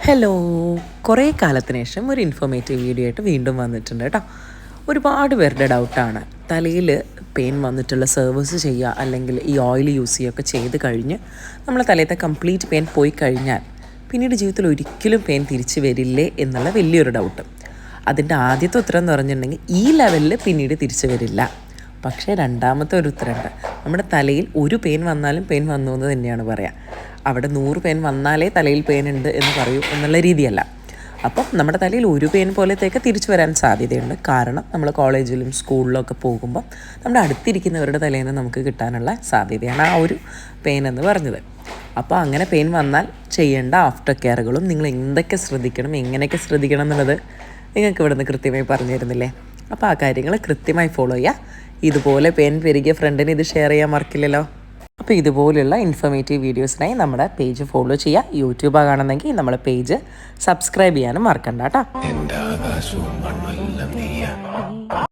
Hello, കുറേ കാലത്തിന് ശേഷം ഒരു ഇൻഫോർമേറ്റീവ് വീഡിയോ ആയിട്ട് വീണ്ടും വന്നിട്ടുണ്ട് കേട്ടോ. ഒരുപാട് പേരുടെ ഡൗട്ടാണ് തലയിൽ പെയിൻ വന്നിട്ടുള്ള സർവീസ് ചെയ്യുക അല്ലെങ്കിൽ ഈ ഓയിൽ യൂസ് ചെയ്യുകയൊക്കെ ചെയ്ത് കഴിഞ്ഞ് നമ്മളെ തലയത്തെ കംപ്ലീറ്റ് പെയിൻ പോയി കഴിഞ്ഞാൽ പിന്നീട് ജീവിതത്തിൽ ഒരിക്കലും പെയിൻ തിരിച്ചു വരില്ലേ എന്നുള്ള വലിയൊരു ഡൗട്ട്. അതിൻ്റെ ആദ്യത്തെ ഉത്തരം എന്ന് പറഞ്ഞിട്ടുണ്ടെങ്കിൽ ഈ ലെവലിൽ പിന്നീട് തിരിച്ചു വരില്ല. പക്ഷേ രണ്ടാമത്തെ ഒരു ഉത്തരമുണ്ട്. നമ്മുടെ തലയിൽ ഒരു പെയിൻ വന്നാലും പെയിൻ വന്നു എന്ന് തന്നെയാണ് പറയുക. അവിടെ 100 പെയിൻ വന്നാലേ തലയിൽ പെയിൻ ഉണ്ട് എന്ന് പറയൂ എന്നുള്ള രീതിയല്ല. അപ്പം നമ്മുടെ തലയിൽ ഒരു പെയിൻ പോലത്തേക്ക് തിരിച്ചു വരാൻ സാധ്യതയുണ്ട്. കാരണം നമ്മൾ കോളേജിലും സ്കൂളിലൊക്കെ പോകുമ്പോൾ നമ്മുടെ അടുത്തിരിക്കുന്നവരുടെ തലയിൽ നിന്ന് നമുക്ക് കിട്ടാനുള്ള സാധ്യതയാണ് ആ ഒരു പെയിൻ എന്ന് പറഞ്ഞത്. അപ്പോൾ അങ്ങനെ പെയിൻ വന്നാൽ ചെയ്യേണ്ട ആഫ്റ്റർ കെയറുകളും നിങ്ങൾ എന്തൊക്കെ ശ്രദ്ധിക്കണം, എങ്ങനെയൊക്കെ ശ്രദ്ധിക്കണം എന്നുള്ളത് നിങ്ങൾക്ക് ഇവിടുന്ന് കൃത്യമായി പറഞ്ഞു തരുന്നില്ലേ. അപ്പോൾ ആ കാര്യങ്ങൾ കൃത്യമായി ഫോളോ ചെയ്യുക. ഇതുപോലെ പെയിൻ പെരുകിയ ഫ്രണ്ടിന് ഇത് ഷെയർ ചെയ്യാൻ മറക്കില്ലല്ലോ. അപ്പോൾ ഇതുപോലുള്ള ഇൻഫോർമേറ്റീവ് വീഡിയോസിനായി നമ്മുടെ പേജ് ഫോളോ ചെയ്യുക. യൂട്യൂബ് കാണുന്നെങ്കിൽ നമ്മളെ പേജ് സബ്സ്ക്രൈബ് ചെയ്യാനും മറക്കണ്ട കേട്ടോ.